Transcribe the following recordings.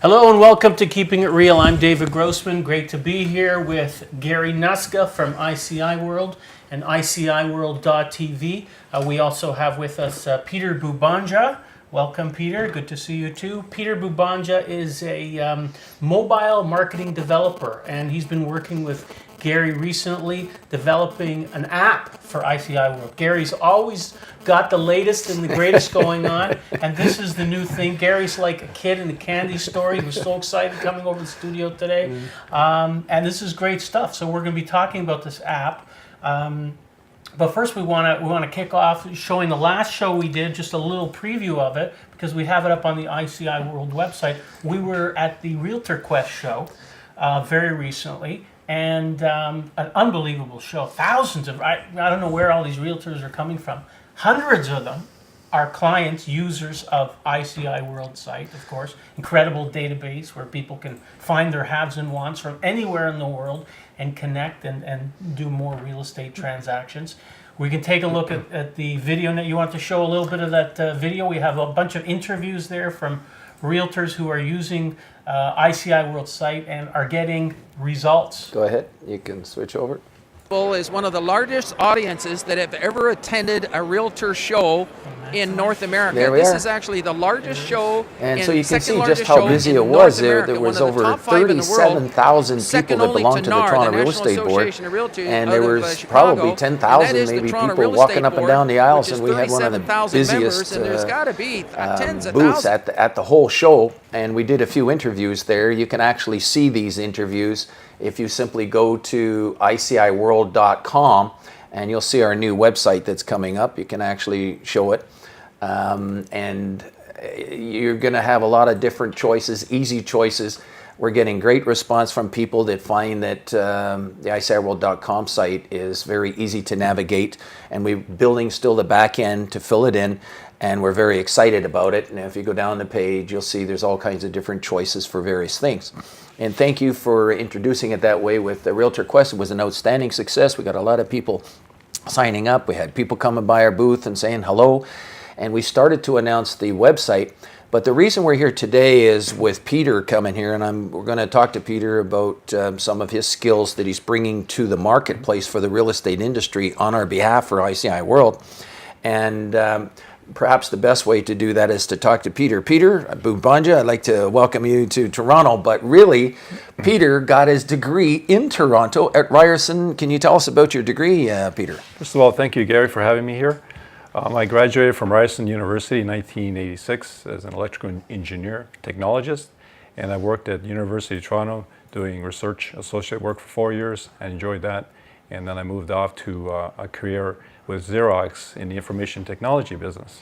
Hello and welcome to Keeping It Real. I'm David Grossman. Great to be here with Gary Nusca from ICIWorld and ICIWorld.tv. We also have with us Peter Bubonja. Welcome, Peter. Good to see you too. Peter Bubonja is a mobile marketing developer, and he's been working with Gary recently developing an app for ICIWorld. Gary's always got the latest and the greatest going on, and this is the new thing. Gary's like a kid in a candy store. He was so excited coming over to the studio today, and this is great stuff. So we're going to be talking about this app. But first, we want to kick off showing the last show we did, just a little preview of it, because we have it up on the ICIWorld website. We were at the Realtor Quest show very recently. And an unbelievable show. Thousands of, I don't know where all these realtors are coming from. Hundreds of them are clients, users of ICIWorld site, of course. Incredible database where people can find their haves and wants from anywhere in the world and connect and do more real estate transactions. We can take a look at the video. You want to show a little bit of that video? We have a bunch of interviews there from realtors who are using ICIWorld site and are getting results. Go ahead, you can switch over. Is one of the largest audiences that have ever attended a realtor show in North America. This is actually the largest show, and so you can see just how busy it was. There was over 37,000 people that belonged to the Toronto Real Estate Board, and there was probably 10,000 maybe people walking up and down the aisles, and we had one of the busiest booths at the whole show, and we did a few interviews there. You can actually see these interviews if you simply go to ICIWorld.com, and you'll see our new website that's coming up. You can actually show it. And you're going to have a lot of different choices, easy choices. We're getting great response from people that find that the ICIWorld.com site is very easy to navigate, and we're building still the back end to fill it in, and we're very excited about it. And if you go down the page, you'll see there's all kinds of different choices for various things. And thank you for introducing it that way with the Realtor Quest. It was an outstanding success. We got a lot of people signing up. We had people coming by our booth and saying hello. And we started to announce the website. But the reason we're here today is with Peter coming here, and we're going to talk to Peter about some of his skills that he's bringing to the marketplace for the real estate industry on our behalf for ICIWorld. And perhaps the best way to do that is to talk to Peter. Peter Bubonja, I'd like to welcome you to Toronto, but really, Peter got his degree in Toronto at Ryerson. Can you tell us about your degree, Peter? First of all, thank you, Gary, for having me here. I graduated from Ryerson University in 1986 as an electrical engineer, technologist, and I worked at University of Toronto doing research associate work for 4 years. I enjoyed that, and then I moved off to a career with Xerox in the information technology business.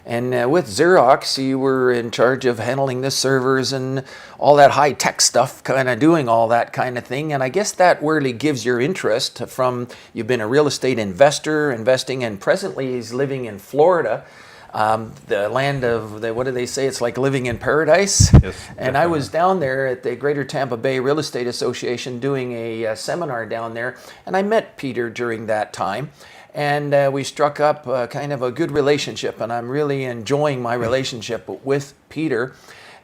And with Xerox, you were in charge of handling the servers and all that high-tech stuff, kind of doing all that kind of thing. And I guess that really gives your interest from, you've been a real estate investor, investing, and presently he's living in Florida, the land of, what do they say, it's like living in paradise? Yes, and definitely. I was down there at the Greater Tampa Bay Real Estate Association doing a seminar down there, and I met Peter during that time. And we struck up kind of a good relationship, and I'm really enjoying my relationship with Peter.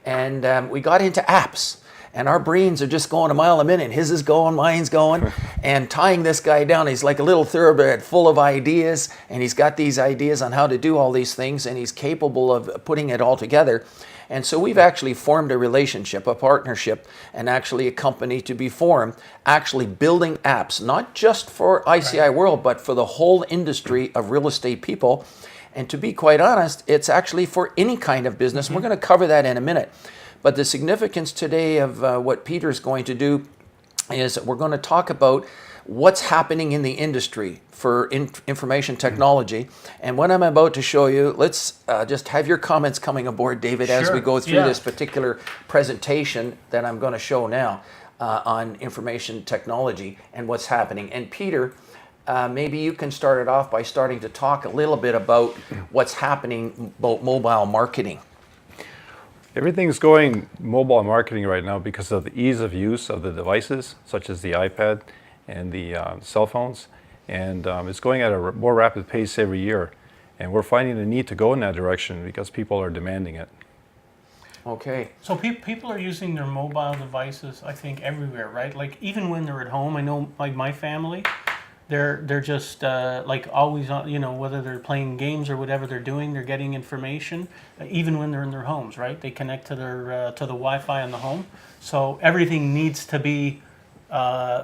And we got into apps, and our brains are just going a mile a minute. His is going, mine's going, and tying this guy down. He's like a little thoroughbred full of ideas, and he's got these ideas on how to do all these things, and he's capable of putting it all together. And so we've actually formed a relationship, a partnership, and actually a company to be formed, actually building apps, not just for ICIWorld, but for the whole industry of real estate people. And to be quite honest, it's actually for any kind of business. We're going to cover that in a minute. But the significance today of what Peter's going to do is we're going to talk about what's happening in the industry for information technology. And what I'm about to show you, let's just have your comments coming aboard, David, as we go through this particular presentation that I'm going to show now on information technology and what's happening. And Peter, maybe you can start it off by starting to talk a little bit about what's happening about mobile marketing. Everything's going mobile marketing right now because of the ease of use of the devices, such as the iPad and the cell phones. And it's going at a more rapid pace every year. And we're finding the need to go in that direction because people are demanding it. Okay. So people are using their mobile devices, I think, everywhere, right? Like even when they're at home, I know, like my family, they're just like always on, you know, whether they're playing games or whatever they're doing, they're getting information, even when they're in their homes, right? They connect to their to the Wi-Fi in the home, so everything needs to be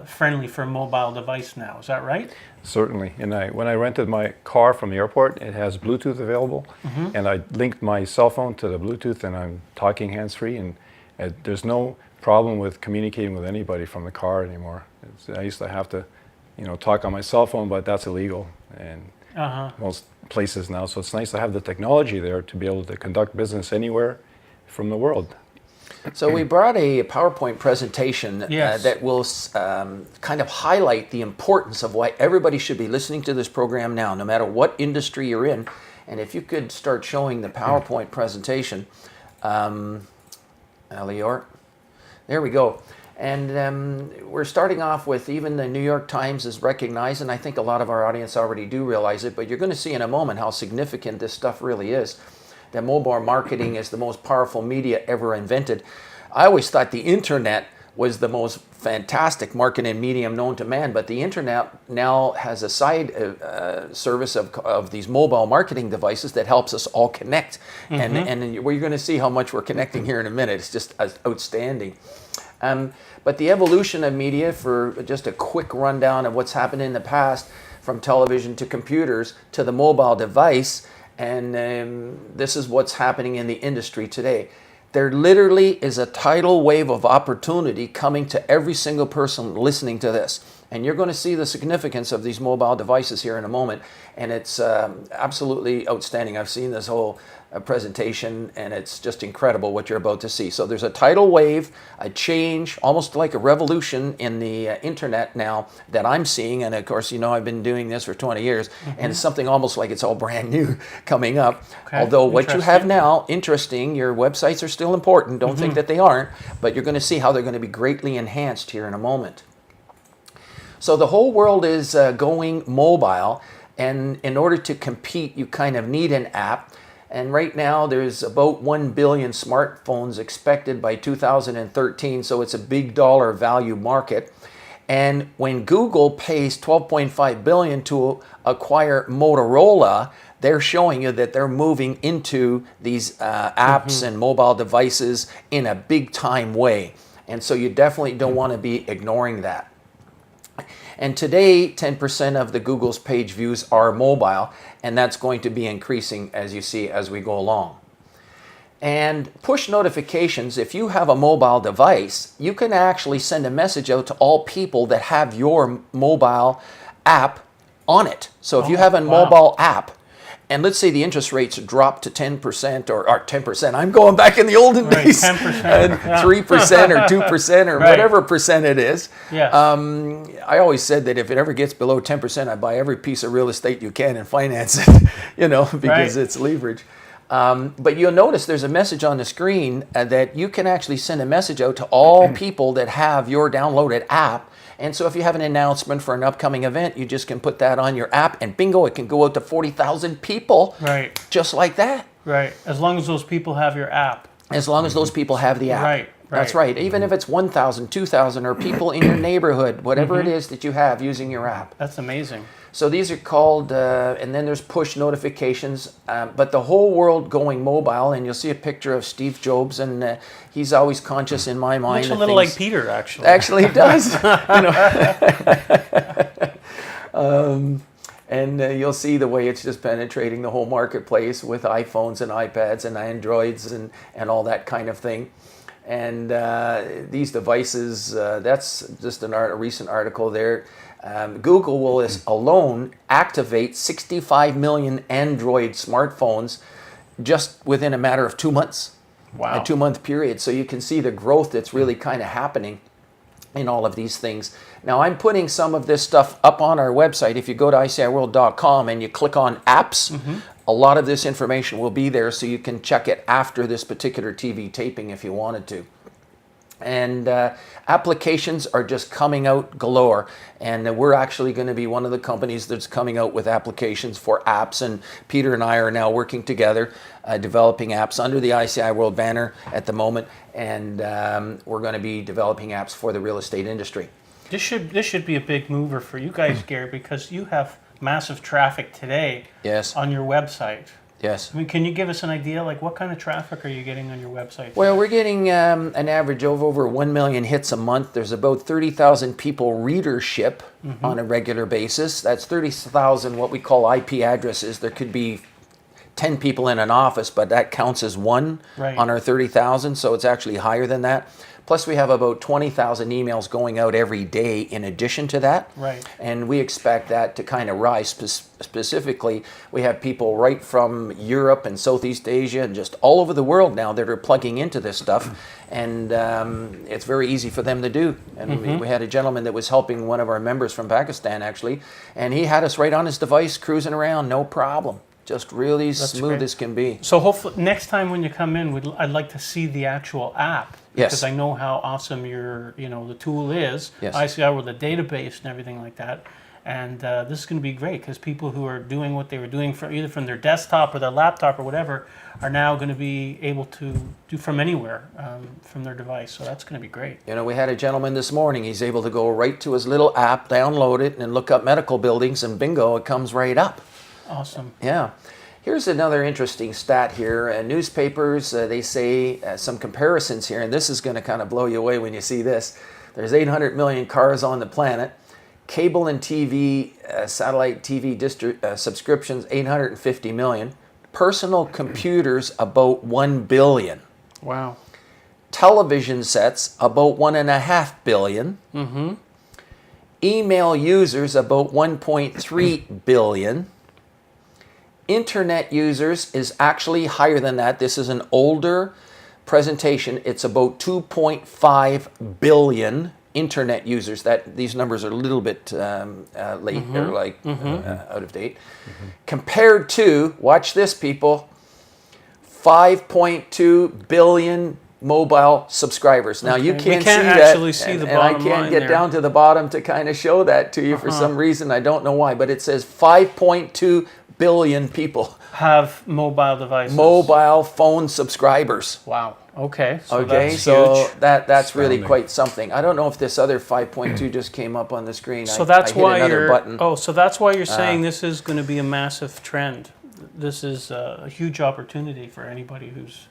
friendly for a mobile device now. Is that right? Certainly. And when I rented my car from the airport, it has Bluetooth available, and I linked my cell phone to the Bluetooth, and I'm talking hands-free, and there's no problem with communicating with anybody from the car anymore. I used to have to, you know, talk on my cell phone, but that's illegal in most places now. So it's nice to have the technology there to be able to conduct business anywhere from the world. So we brought a PowerPoint presentation Yes. that will kind of highlight the importance of why everybody should be listening to this program now, no matter what industry you're in. And if you could start showing the PowerPoint presentation, Elior, there we go. And we're starting off with, even the New York Times is recognized, and I think a lot of our audience already do realize it, but you're going to see in a moment how significant this stuff really is. That mobile marketing is the most powerful media ever invented. I always thought the internet was the most fantastic marketing medium known to man, but the internet now has a side service of these mobile marketing devices that helps us all connect. And we're going to see how much we're connecting here in a minute. It's just outstanding. But the evolution of media, for just a quick rundown of what's happened in the past, from television to computers to the mobile device, and this is what's happening in the industry today. There literally is a tidal wave of opportunity coming to every single person listening to this. And you're going to see the significance of these mobile devices here in a moment. And it's absolutely outstanding. I've seen this whole presentation, and it's just incredible what you're about to see. So there's a tidal wave, a change, almost like a revolution in the internet now that I'm seeing. And of course, you know, I've been doing this for 20 years, and it's something almost like it's all brand new coming up. Okay. Although what you have now, interesting, your websites are still important. Don't think that they aren't, but you're going to see how they're going to be greatly enhanced here in a moment. So the whole world is going mobile, and in order to compete, you kind of need an app. And right now, there's about 1 billion smartphones expected by 2013, so it's a big dollar value market. And when Google pays $12.5 billion to acquire Motorola, they're showing you that they're moving into these apps and mobile devices in a big time way. And so you definitely don't want to be ignoring that. And today, 10% of the Google's page views are mobile, and that's going to be increasing, as you see, as we go along. And push notifications, if you have a mobile device, you can actually send a message out to all people that have your mobile app on it. So if you have a mobile app, and let's say the interest rates drop to 10% or 10%, I'm going back in the olden days, 10%, 3% or 2% or whatever percent it is. Yes. I always said that if it ever gets below 10%, I buy every piece of real estate you can and finance it, you know, because it's leverage. But you'll notice there's a message on the screen that you can actually send a message out to all people that have your downloaded app. And so if you have an announcement for an upcoming event, you just can put that on your app, and bingo, it can go out to 40,000 people. Right. Just like that. Right. As long as those people have your app. As long as those people have the app. Right. That's right. Even if it's 1,000, 2,000, or people in your neighborhood, whatever it is that you have using your app. That's amazing. So these are called, and then there's push notifications, but the whole world going mobile, and you'll see a picture of Steve Jobs, and he's always conscious in my mind. Looks a little like Peter, actually. Actually, he does. And you'll see the way it's just penetrating the whole marketplace with iPhones and iPads and Androids and all that kind of thing. And these devices, that's just a recent article there. Google will alone activate 65 million Android smartphones just within a matter of 2 months. Wow. A 2-month period. So you can see the growth that's really kind of happening in all of these things. Now, I'm putting some of this stuff up on our website. If you go to ICIWorld.com and you click on apps, a lot of this information will be there, so you can check it after this particular TV taping if you wanted to. And applications are just coming out galore. And we're actually going to be one of the companies that's coming out with applications for apps. And Peter and I are now working together, developing apps under the ICIWorld banner at the moment. And we're going to be developing apps for the real estate industry. This should be a big mover for you guys, Gary, because you have massive traffic today on your website. Yes. I mean, can you give us an idea, like what kind of traffic are you getting on your website? Well, we're getting an average of over 1 million hits a month. There's about 30,000 people readership on a regular basis. That's 30,000 what we call IP addresses. There could be 10 people in an office, but that counts as one on our 30,000, so it's actually higher than that. Plus, we have about 20,000 emails going out every day in addition to that. Right. And we expect that to kind of rise. Specifically, we have people right from Europe and Southeast Asia and just all over the world now that are plugging into this stuff. And it's very easy for them to do. And we had a gentleman that was helping one of our members from Pakistan, actually. And he had us right on his device, cruising around, no problem. Just really smooth as can be. So hopefully next time when you come in, I'd like to see the actual app. Because I know how awesome the tool is. Yes. ICIWorld, the database and everything like that. And this is going to be great because people who are doing what they were doing either from their desktop or their laptop or whatever are now going to be able to do from anywhere from their device. So that's going to be great. You know, we had a gentleman this morning. He's able to go right to his little app, download it, and look up medical buildings, and bingo, it comes right up. Awesome. Yeah. Here's another interesting stat here. Newspapers, they say some comparisons here, and this is going to kind of blow you away when you see this. There's 800 million cars on the planet. Cable and TV, satellite TV subscriptions, 850 million. Personal computers, about 1 billion. Wow. Television sets, about 1.5 billion. Email users, about 1.3 billion. Internet users is actually higher than that. This is an older presentation. It's about 2.5 billion internet users. These numbers are a little bit late or out of date. Compared to, watch this, people, 5.2 billion mobile subscribers. Now you can't actually see that, the and bottom I can't line get there. down to the bottom to kind of show that to you for some reason. I don't know why, but it says 5.2 billion people have mobile devices. Mobile phone subscribers. Wow. Okay. So that's huge. That's really quite something. I don't know if this other 5.2 just came up on the screen. So that's why button. So that's why you're saying this is going to be a massive trend. This is a huge opportunity for anybody who's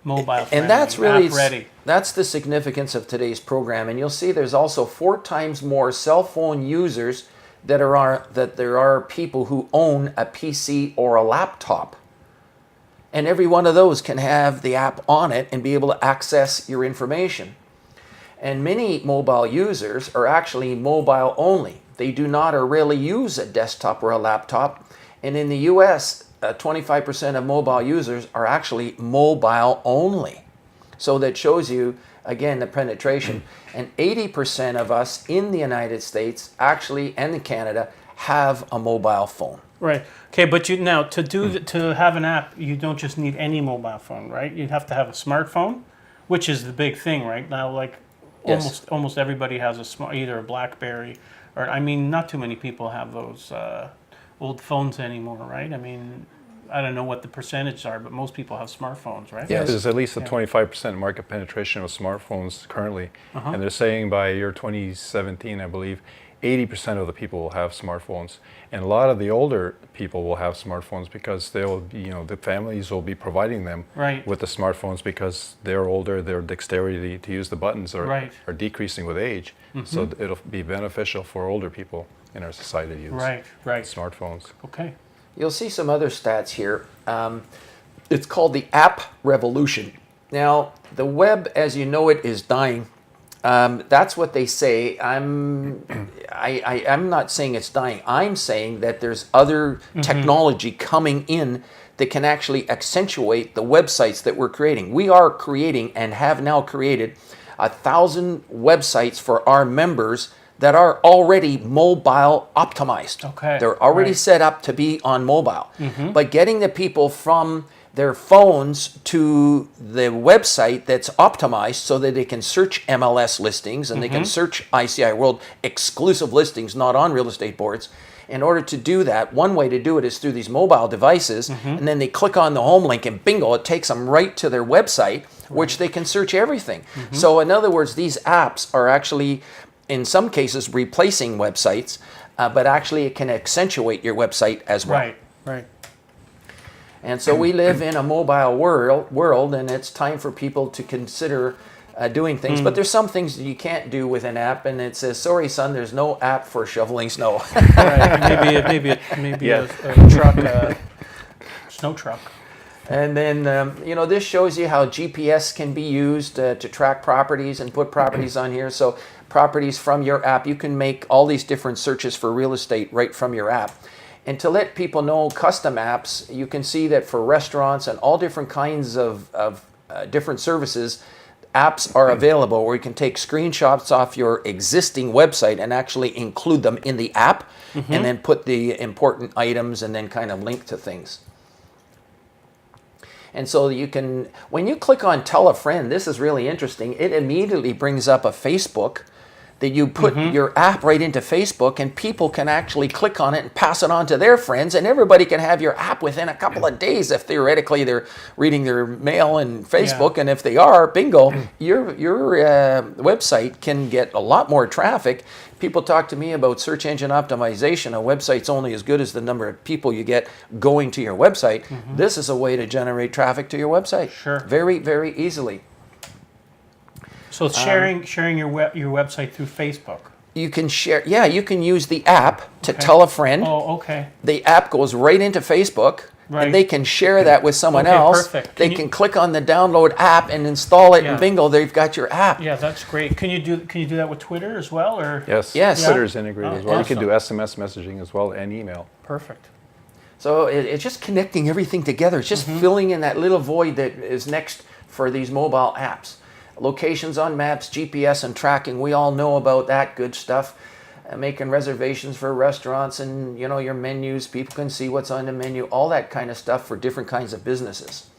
mobile friendly, and that's really app ready. That's the significance of today's program. And you'll see there's also 4 times more cell phone users that there are people who own a PC or a laptop. And every one of those can have the app on it and be able to access your information. And many mobile users are actually mobile only. They do not or rarely use a desktop or a laptop. And in the US, 25% of mobile users are actually mobile only. So that shows you, again, the penetration. And 80% of us in the United States actually, and in Canada, have a mobile phone. Right. Okay, but to have an app, you don't just need any mobile phone, right? You'd have to have a smartphone, which is the big thing right now. Like almost everybody has either a BlackBerry or not too many people have those old phones anymore, right? I mean, I don't know what the percentages are, but most people have smartphones, right? Yes. There's at least a 25% market penetration of smartphones currently. And they're saying by year 2017, I believe, 80% of the people will have smartphones. And a lot of the older people will have smartphones because they'll be, the families will be providing them with the smartphones because they're older, their dexterity to use the buttons are decreasing with age. So it'll be beneficial for older people in our society to use smartphones. Okay. You'll see some other stats here. It's called the app revolution. Now, the web as you know it is dying. That's what they say. I'm not saying it's dying. I'm saying that there's other technology coming in that can actually accentuate the websites that we're creating. We are creating and have now created 1,000 websites for our members that are already mobile optimized. Okay. They're already set up to be on mobile. But getting the people from their phones to the website that's optimized so that they can search MLS listings and they can search ICIWorld exclusive listings not on real estate boards. In order to do that, one way to do it is through these mobile devices, and then they click on the home link and bingo, it takes them right to their website, which they can search everything. So in other words, these apps are actually, in some cases, replacing websites, but actually it can accentuate your website as well. Right, right. And so we live in a mobile world, and it's time for people to consider doing things. But there's some things that you can't do with an app, and it says, sorry, son, there's no app for shoveling snow. Right. Maybe a truck, snow truck. And then, this shows you how GPS can be used to track properties and put properties on here. So properties from your app, you can make all these different searches for real estate right from your app. And to let people know custom apps, you can see that for restaurants and all different kinds of different services, apps are available where you can take screenshots off your existing website and actually include them in the app and then put the important items and then kind of link to things. And so you can, when you click on Tell a Friend, this is really interesting, it immediately brings up a Facebook that you put your app right into Facebook, and people can actually click on it and pass it on to their friends, and everybody can have your app within a couple of days if theoretically they're reading their mail and Facebook, and if they are, bingo, your website can get a lot more traffic. People talk to me about search engine optimization. A website's only as good as the number of people you get going to your website. This is a way to generate traffic to your website. Sure. Very, very easily. So it's sharing your website through Facebook. You can share, you can use the app to tell a friend. Oh, okay. The app goes right into Facebook, Right. and they can share that with someone else. Perfect. They can click on the download app and install it, and bingo, they've got your app. Yeah, that's great. Can you do that with Twitter as well, or? Yes. Yes. Twitter's integrated as well. awesome. You can do SMS messaging as well and email. Perfect. So it's just connecting everything together. It's just filling in that little void that is next for these mobile apps. Locations on maps, GPS and tracking, we all know about that good stuff. Making reservations for restaurants and your menus, people can see what's on the menu, all that kind of stuff for different kinds of businesses.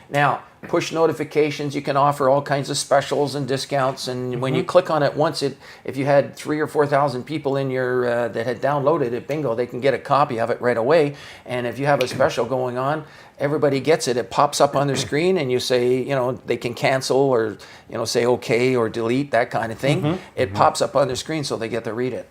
Now, push notifications, you can offer all kinds of specials and discounts, and when you click on it once, if you had 3,000 or 4,000 people in your that had downloaded it, bingo, they can get a copy of it right away. And if you have a special going on, everybody gets it. It pops up on their screen, and you say, they can cancel or say okay or delete, that kind of thing. It pops up on their screen so they get to read it.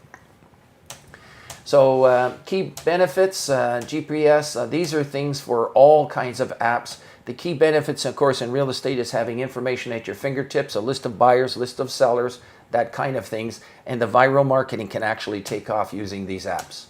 So key benefits, GPS, these are things for all kinds of apps. The key benefits, of course, in real estate is having information at your fingertips, a list of buyers, list of sellers, that kind of things. And the viral marketing can actually take off using these apps.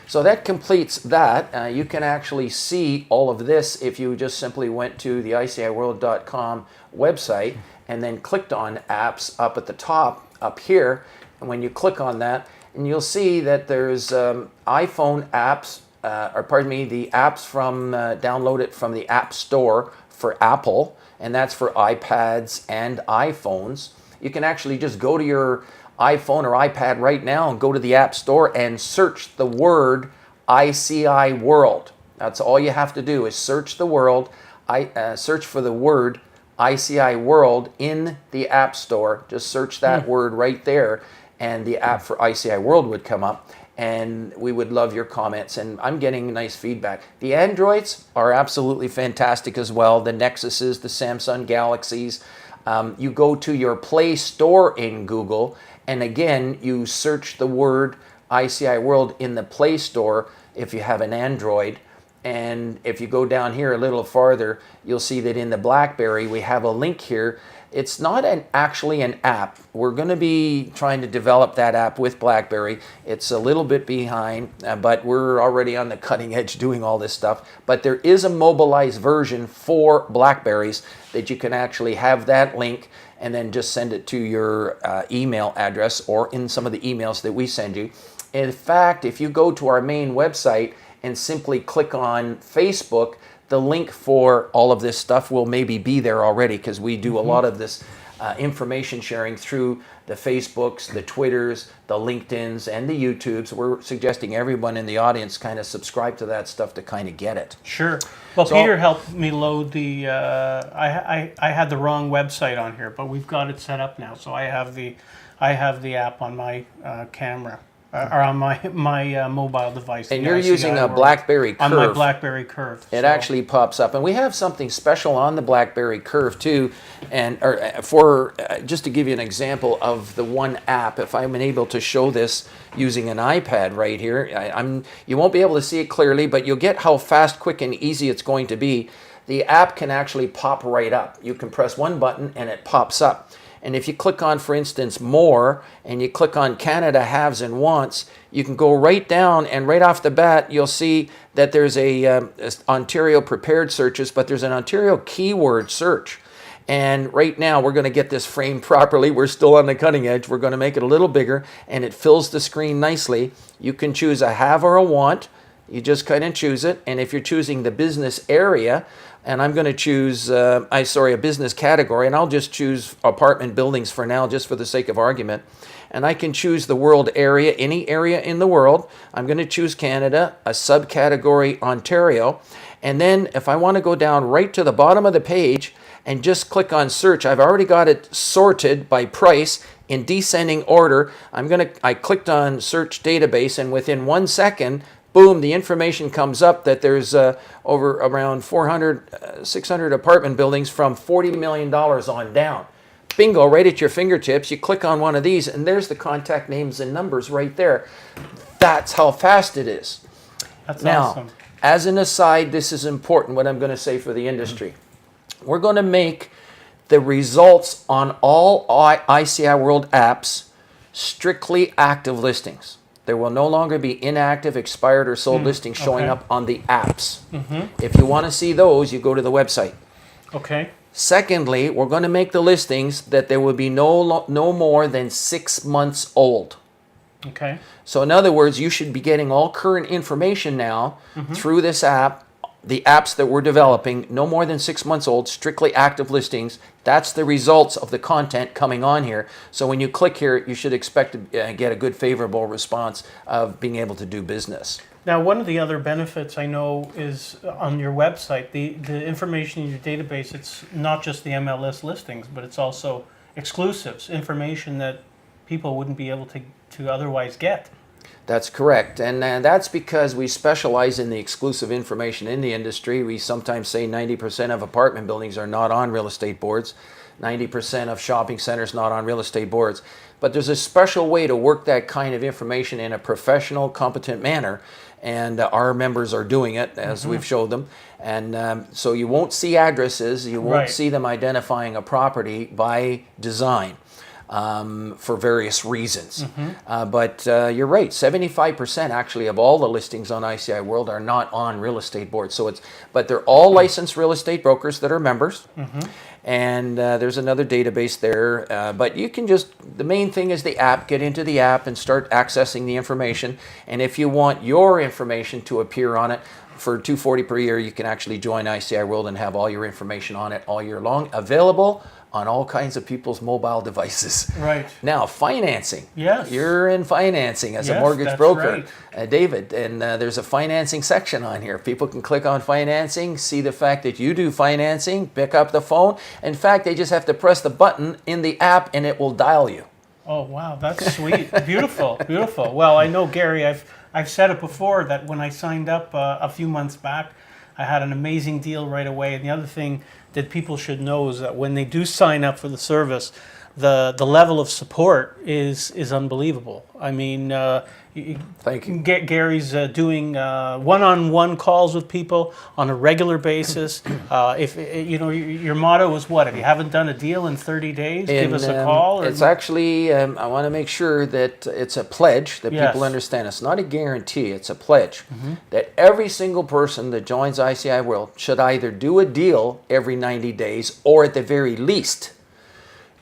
So that completes that. You can actually see all of this if you just simply went to the ICIWorld.com website and then clicked on apps up at the top up here. And when you click on that, and you'll see that there's iPhone apps, the apps from downloaded from the App Store for Apple, and that's for iPads and iPhones. You can actually just go to your iPhone or iPad right now and go to the App Store and search the word ICIWorld. That's all you have to do is search the word, search for the word ICIWorld in the App Store. Just search that word right there, and the app for ICIWorld would come up, and we would love your comments, and I'm getting nice feedback. The Androids are absolutely fantastic as well, the Nexuses, the Samsung Galaxies. You go to your Play Store in Google, and again, you search the word ICIWorld in the Play Store if you have an Android. And if you go down here a little farther, you'll see that in the BlackBerry, we have a link here. It's not actually an app. We're going to be trying to develop that app with BlackBerry. It's a little bit behind, but we're already on the cutting edge doing all this stuff. But there is a mobilized version for BlackBerries that you can actually have that link and then just send it to your email address or in some of the emails that we send you. In fact, if you go to our main website and simply click on Facebook, the link for all of this stuff will maybe be there already, because we do a lot of this information sharing through the Facebooks, the Twitters, the LinkedIn's, and the YouTubes. We're suggesting everyone in the audience kind of subscribe to that stuff to kind of get it. Sure. Well, so, Peter helped me load the. I had the wrong website on here, but we've got it set up now. So I have the app on my camera. Or on my mobile device. And you're using a BlackBerry Curve. On my BlackBerry Curve. It actually pops up. And we have something special on the BlackBerry Curve too. And for just to give you an example of the one app, if I'm able to show this using an iPad right here, you won't be able to see it clearly, but you'll get how fast, quick, and easy it's going to be. The app can actually pop right up. You can press one button and it pops up. And if you click on, for instance, More, and you click on Canada Haves and Wants, you can go right down, and right off the bat, you'll see that there's a Ontario prepared searches, but there's an Ontario keyword search. And right now, we're going to get this framed properly. We're still on the cutting edge. We're going to make it a little bigger, and it fills the screen nicely. You can choose a have or a want. You just kind of choose it. And if you're choosing the business area, and I'm going to choose, a business category, and I'll just choose apartment buildings for now, just for the sake of argument. And I can choose the world area, any area in the world. I'm going to choose Canada, a subcategory Ontario. And then if I want to go down right to the bottom of the page and just click on search, I've already got it sorted by price in descending order. I clicked on search database, and within 1 second, boom, the information comes up that there's over around 600 apartment buildings from $40 million on down. Bingo, right at your fingertips. You click on one of these, and there's the contact names and numbers right there. That's how fast it is. That's now, awesome. As an aside, this is important, what I'm going to say for the industry. We're going to make the results on all ICIWorld apps strictly active listings. There will no longer be inactive, expired, or sold listings showing up on the apps. If you want to see those, you go to the website. Okay. Secondly, we're going to make the listings that there will be no more than 6 months old. Okay. So in other words, you should be getting all current information now through this app. The apps that we're developing, no more than 6 months old, strictly active listings. That's the results of the content coming on here. So when you click here, you should expect to get a good favorable response of being able to do business. Now, one of the other benefits I know is on your website, the information in your database, it's not just the MLS listings, but it's also exclusives, information that people wouldn't be able to otherwise get. That's correct, and that's because we specialize in the exclusive information in the industry. We sometimes say 90% of apartment buildings are not on real estate boards, 90% of shopping centers not on real estate boards. But there's a special way to work that kind of information in a professional, competent manner, and our members are doing it as we've showed them. And so you won't see addresses, you won't see them identifying a property by design. For various reasons. But you're right, 75% actually of all the listings on ICIWorld are not on real estate boards. But they're all licensed real estate brokers that are members. And there's another database there. But you can the main thing is the app, get into the app and start accessing the information. And if you want your information to appear on it, for $240 per year, you can actually join ICIWorld and have all your information on it all year long, available on all kinds of people's mobile devices. Right. Now, financing. Yes. You're in financing as a mortgage broker, David, and there's a financing section on here. People can click on financing, see the fact that you do financing, pick up the phone. In fact, they just have to press the button in the app and it will dial you. Oh, wow, that's sweet. Beautiful, beautiful. Well, I know, Gary, I've said it before that when I signed up a few months back, I had an amazing deal right away. And the other thing that people should know is that when they do sign up for the service, the level of support is unbelievable. I mean, Thank you. Gary's doing one-on-one calls with people on a regular basis. If your motto is what? If you haven't done a deal in 30 days, give us a call. It's actually I want to make sure that it's a pledge that people understand. It's not a guarantee. It's a pledge that every single person that joins ICIWorld should either do a deal every 90 days or at the very least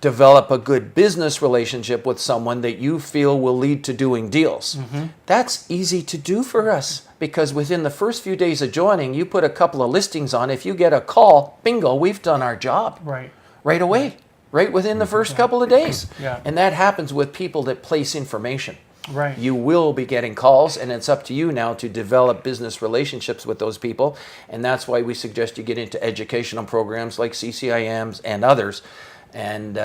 develop a good business relationship with someone that you feel will lead to doing deals. That's easy to do for us because within the first few days of joining, you put a couple of listings on. If you get a call, bingo, we've done our job. Right. Right away. right within the first couple of days. Yeah. And that happens with people that place information. Right. You will be getting calls, and it's up to you now to develop business relationships with those people. And that's why we suggest you get into educational programs like CCIMs and others. And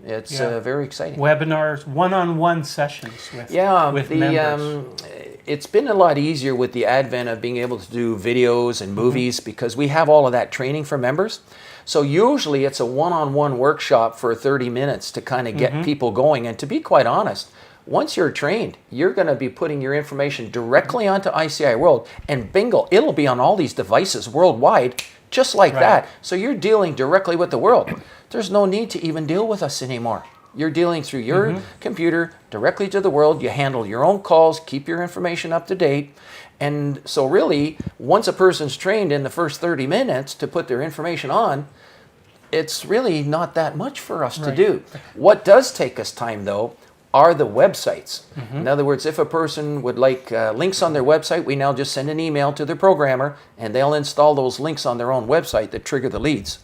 it's very exciting. Webinars, one-on-one sessions with members. It's been a lot easier with the advent of being able to do videos and movies because we have all of that training for members. So usually it's a one-on-one workshop for 30 minutes to kind of get people going. And to be quite honest, once you're trained, you're going to be putting your information directly onto ICIWorld, and bingo, it'll be on all these devices worldwide, just like that. So you're dealing directly with the world. There's no need to even deal with us anymore. You're dealing through your computer directly to the world. You handle your own calls, keep your information up to date. And so really, once a person's trained in the first 30 minutes to put their information on, it's really not that much for us to do. What does take us time, though, are the websites. In other words, if a person would like links on their website, we now just send an email to their programmer, and they'll install those links on their own website that trigger the leads.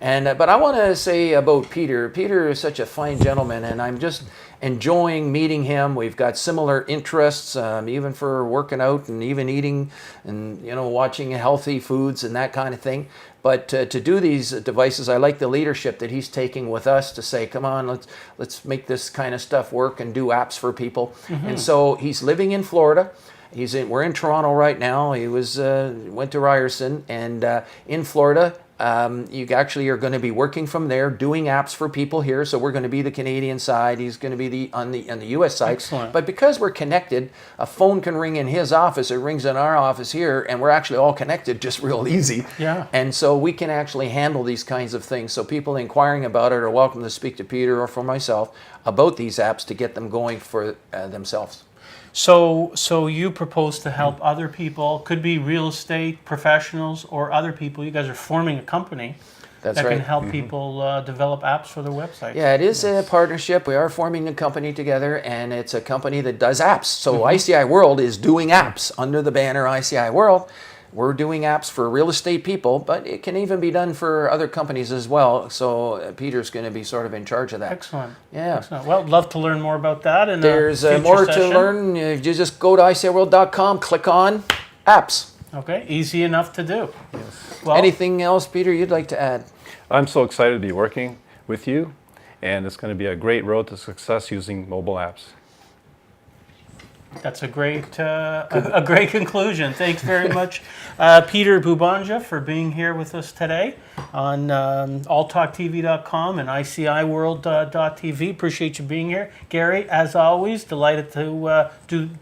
And but I want to say about Peter. Peter is such a fine gentleman, and I'm just enjoying meeting him. We've got similar interests, even for working out and even eating and watching healthy foods and that kind of thing. But to do these devices, I like the leadership that he's taking with us to say, come on, let's make this kind of stuff work and do apps for people. And so he's living in Florida. We're in Toronto right now. He went to Ryerson, and in Florida. You actually are going to be working from there, doing apps for people here. So we're going to be the Canadian side. He's going to be on the U.S. side. Excellent. But because we're connected, a phone can ring in his office. It rings in our office here, and we're actually all connected, just real easy. Yeah. And so we can actually handle these kinds of things. So people inquiring about it are welcome to speak to Peter or for myself about these apps to get them going for themselves. So you propose to help other people, could be real estate professionals or other people. You guys are forming a company that can help people develop apps for their websites. Yeah, it is a partnership. We are forming a company together, and it's a company that does apps. So ICIWorld is doing apps under the banner ICIWorld. We're doing apps for real estate people, but it can even be done for other companies as well. So Peter's going to be sort of in charge of that. Excellent. Yeah. Excellent. Well, I'd love to learn more about that. And there's more to learn. You just go to ICIWorld.com, click on apps. Okay, easy enough to do. Yes. Well, anything else, Peter, you'd like to add? I'm so excited to be working with you, and it's going to be a great road to success using mobile apps. That's a great conclusion. Thanks very much, Peter Bubonja, for being here with us today on alltalktv.com and ICIWorld.tv. Appreciate you being here. Gary, as always, delighted to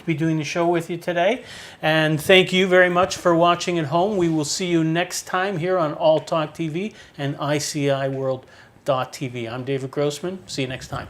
be doing the show with you today. And thank you very much for watching at home. We will see you next time here on All Talk TV and ICIWorld.tv. I'm David Grossman. See you next time.